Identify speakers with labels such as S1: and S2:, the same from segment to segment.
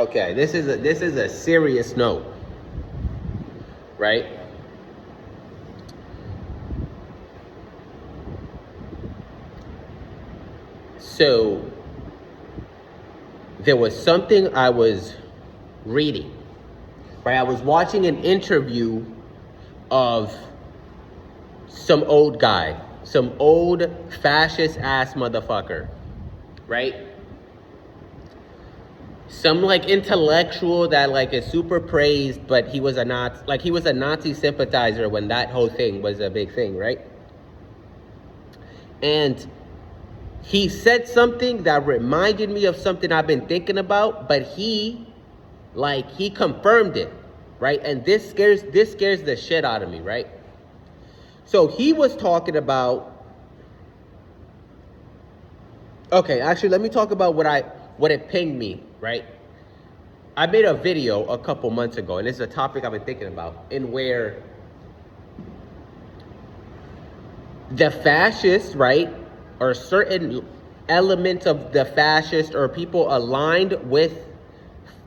S1: Okay, this is a serious note, right? So there was something I was reading, right? I was watching an interview of some old guy, some old fascist ass motherfucker, right? Some like intellectual that like is super praised, but he was a Nazi sympathizer when that whole thing was a big thing, right? And he said something that reminded me of something I've been thinking about, but he confirmed it, right? And this scares the shit out of me, right? So he was talking about, okay, actually let me talk about what it pinged me, right? I made a video a couple months ago, and this is a topic I've been thinking about, in where the fascists, right, or certain elements of the fascist or people aligned with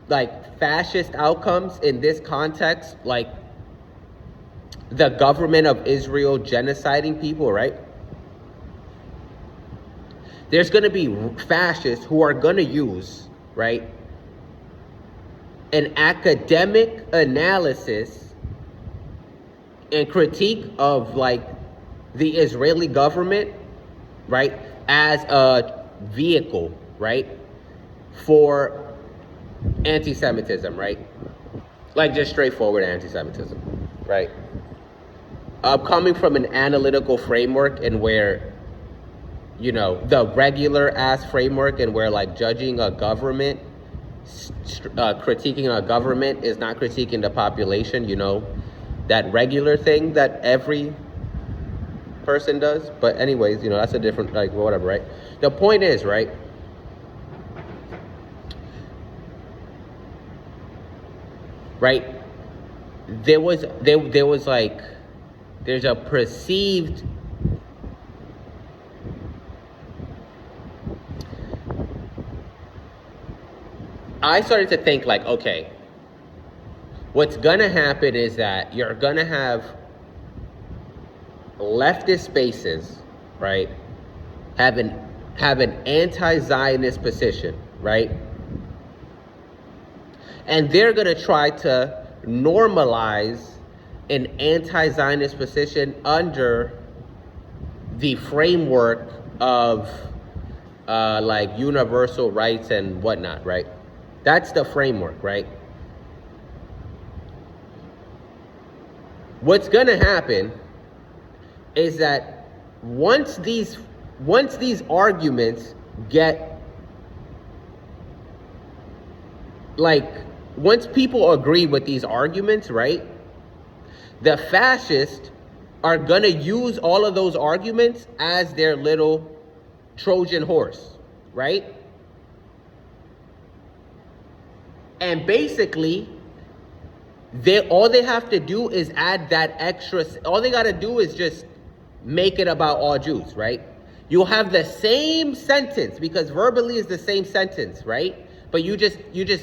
S1: like fascist outcomes in this context, like the government of Israel genociding people, right? There's going to be fascists who are going to use, right, an academic analysis and critique of like the Israeli government, right, as a vehicle, right, for anti-Semitism, right? Like just straightforward anti-Semitism, right? Coming from an analytical framework and where, you know, the regular ass framework and where like judging a government, critiquing a government is not critiquing the population, you know, that regular thing that every person does. But anyways, you know, that's a different, like, whatever, right? The point is, right, there's a perceived I started to think like, okay, what's gonna happen is that you're gonna have leftist spaces, right, have an anti-Zionist position, right? And they're gonna try to normalize an anti-Zionist position under the framework of like universal rights and whatnot, right? That's the framework, right? What's gonna happen is that once these arguments get, like, once people agree with these arguments, right, the fascists are gonna use all of those arguments as their little Trojan horse, right? And basically, all they have to do is add that extra, all they gotta do is just make it about all Jews, right? You'll have the same sentence, because verbally is the same sentence, right? But you just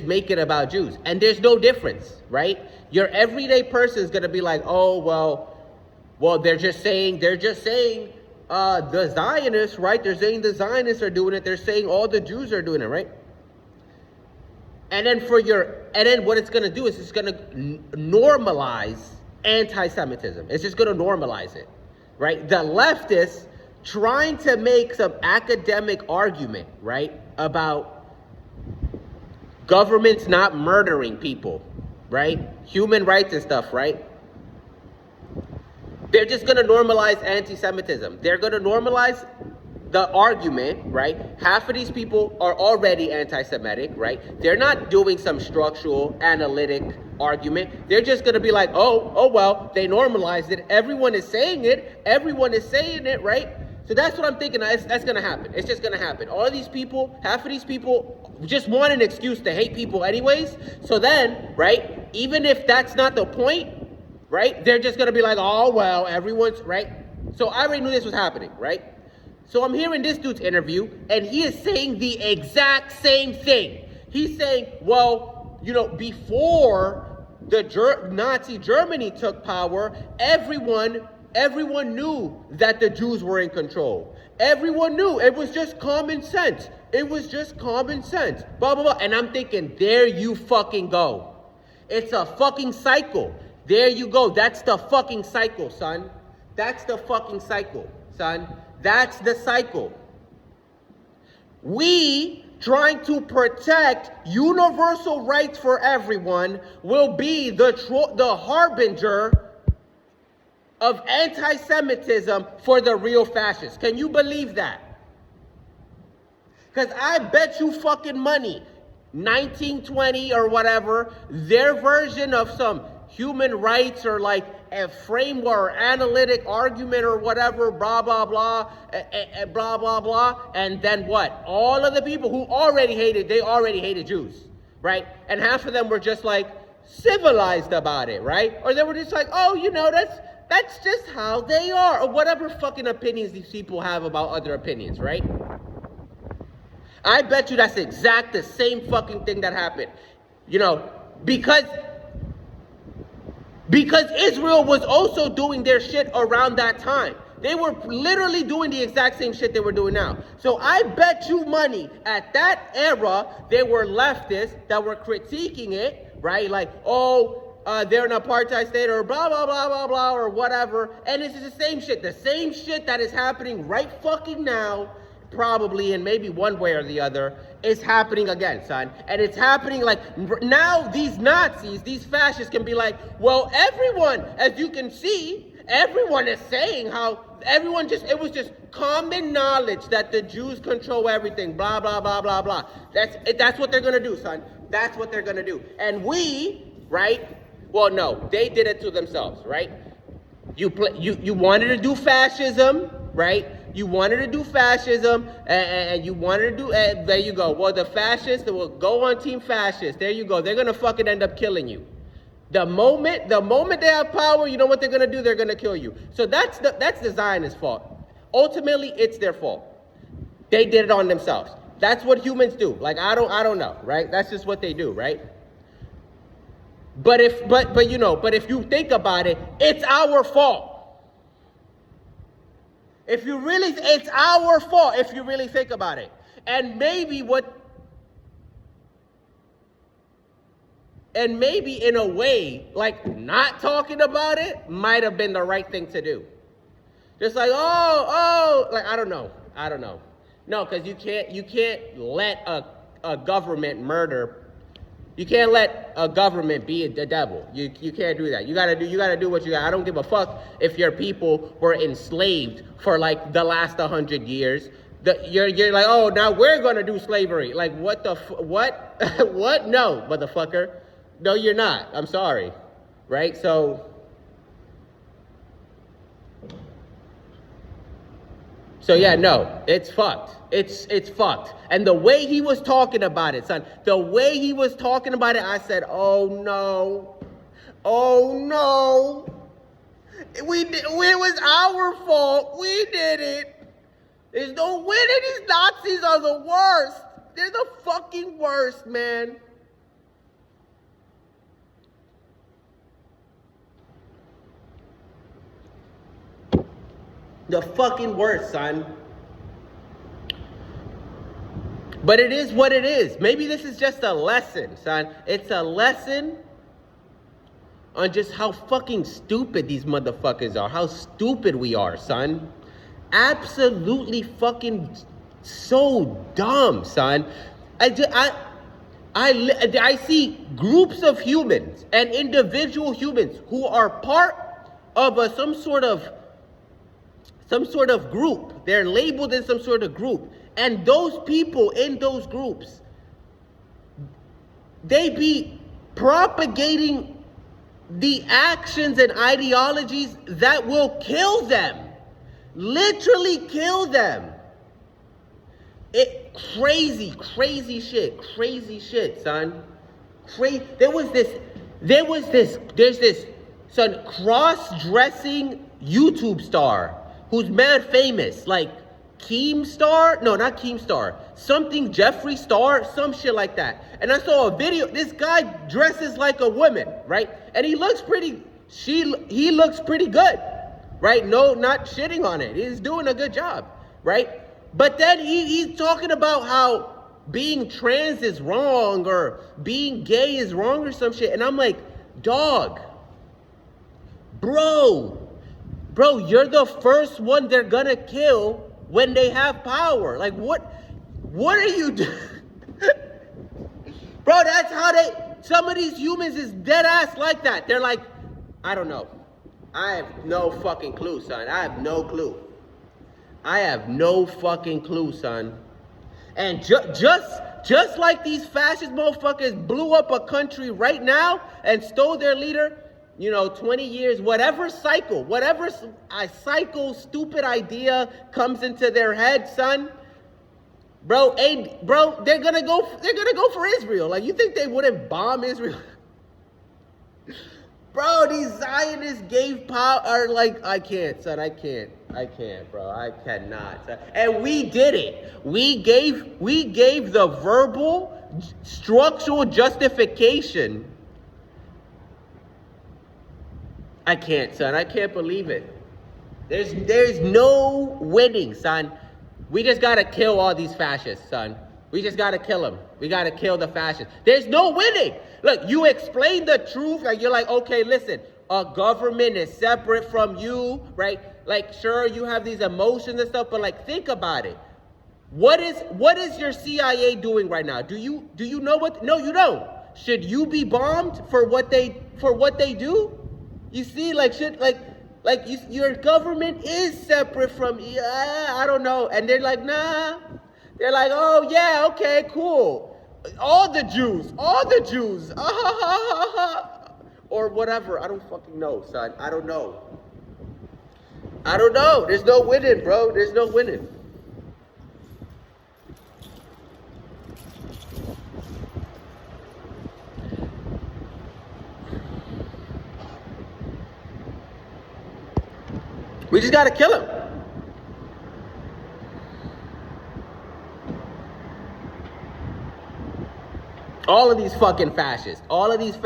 S1: make it about Jews. And there's no difference, right? Your everyday person is gonna be like, oh, well, they're just saying the Zionists, right? They're saying the Zionists are doing it. They're saying all the Jews are doing it, right? And then what it's going to do is it's going to normalize anti-Semitism. It's just going to normalize it, right? The leftists trying to make some academic argument, right, about governments not murdering people, right? Human rights and stuff, right? They're just going to normalize anti-Semitism. They're going to normalize the argument, right? Half of these people are already anti-Semitic, right? They're not doing some structural, analytic argument. They're just going to be like, oh, well, they normalized it. Everyone is saying it. Everyone is saying it, right? So that's what I'm thinking. That's going to happen. It's just going to happen. All of these people, half of these people just want an excuse to hate people anyways. So then, right, even if that's not the point, right, they're just going to be like, oh, well, everyone's, right? So I already knew this was happening, right? So I'm hearing this dude's interview, and he is saying the exact same thing. He's saying, well, before the Nazi Germany took power, everyone knew that the Jews were in control. Everyone knew. It was just common sense. It was just common sense. Blah, blah, blah. And I'm thinking, there you fucking go. It's a fucking cycle. There you go. That's the fucking cycle, son. That's the fucking cycle, son. That's the cycle. We trying to protect universal rights for everyone will be the harbinger of anti-Semitism for the real fascists. Can you believe that? Because I bet you fucking money, 1920 or whatever, their version of some human rights or like a framework or analytic argument or whatever, blah, blah, blah, blah, blah, blah. And then what? All of the people who already hated Jews, right? And half of them were just like civilized about it, right? Or they were just like, oh, that's just how they are, or whatever fucking opinions these people have about other opinions, right? I bet you that's the same fucking thing that happened. Because Israel was also doing their shit around that time. They were literally doing the exact same shit they were doing now. So I bet you money, at that era, there were leftists that were critiquing it, right? Like, they're an apartheid state or blah, blah, blah, blah, blah, or whatever. And it's the same shit. The same shit that is happening right fucking now, probably, and maybe one way or the other, is happening again, son. And it's happening like, now these Nazis, these fascists can be like, well, everyone, as you can see, everyone is saying how it was just common knowledge that the Jews control everything, blah, blah, blah, blah, blah. That's what they're gonna do, son. That's what they're gonna do. And we, right? Well, no, they did it to themselves, right? You wanted to do fascism, right? You wanted to do fascism, and you wanted to do, there you go. Well, the fascists will go on team fascist. There you go. They're gonna fucking end up killing you. The moment they have power, you know what they're gonna do? They're gonna kill you. So that's the Zionist fault. Ultimately, it's their fault. They did it on themselves. That's what humans do. Like, I don't know, right? That's just what they do, right? But if you think about it, it's our fault. It's our fault if you really think about it. And maybe in a way, like, not talking about it might have been the right thing to do. Just like, like, I don't know. No, because you can't let a government murder. You can't let a government be the devil. You can't do that. You gotta do what you got. I don't give a fuck if your people were enslaved for like the last 100 years. You're like, oh, now we're gonna do slavery. Like, what? What? No, motherfucker. No, you're not. I'm sorry. Right? So yeah, no, it's fucked. It's fucked. And the way he was talking about it, son, the way he was talking about it, I said, oh no. It was our fault. We did it. There's no winning. These Nazis are the worst. They're the fucking worst, man. The fucking worst, son. But it is what it is. Maybe this is just a lesson, son. It's a lesson on just how fucking stupid these motherfuckers are. How stupid we are, son. Absolutely fucking so dumb, son. I see groups of humans and individual humans who are part of some sort of group. They're labeled in some sort of group. And those people in those groups, they be propagating the actions and ideologies that will kill them. Literally kill them. Crazy shit, son. There's this cross-dressing YouTube star who's mad famous, like Keemstar? No, not Keemstar. Something Jeffree Star, some shit like that. And I saw a video. This guy dresses like a woman, right? And he looks pretty. He looks pretty good, right? No, not shitting on it. He's doing a good job, right? But then he's talking about how being trans is wrong or being gay is wrong or some shit. And I'm like, dog, bro, you're the first one they're gonna kill when they have power. Like, what are you doing? Bro, that's how some of these humans is dead ass like that. They're like, I don't know. I have no fucking clue, son. I have no clue. I have no fucking clue, son. And just like these fascist motherfuckers blew up a country right now and stole their leader, 20 years, whatever cycle, stupid idea comes into their head, son. Bro, they're gonna go for Israel. Like, you think they wouldn't bomb Israel? Bro, these Zionists gave power, like, I can't, son, I can't, bro, I cannot, son. And we did it. We gave the verbal, structural justification. I can't, son, I can't believe it. There's no winning, son. We just gotta kill all these fascists, son. We just gotta kill them. We gotta kill the fascists. There's no winning. Look, you explain the truth, like you're like, okay, listen, a government is separate from you, right? Like, sure, you have these emotions and stuff, but like, think about it. What is your CIA doing right now? Do you know what? No, you don't. Should you be bombed for what they do? You see, like, your government is separate from, I don't know. And they're like, nah. They're like, oh, yeah, okay, cool. All the Jews. Or whatever. I don't fucking know, son. I don't know. There's no winning, bro. There's no winning. We just gotta kill him. All of these fucking fascists, all of these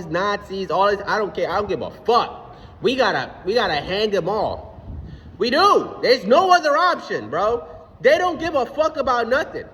S1: Nazis, I don't care. I don't give a fuck. We gotta hang them all. We do. There's no other option, bro. They don't give a fuck about nothing.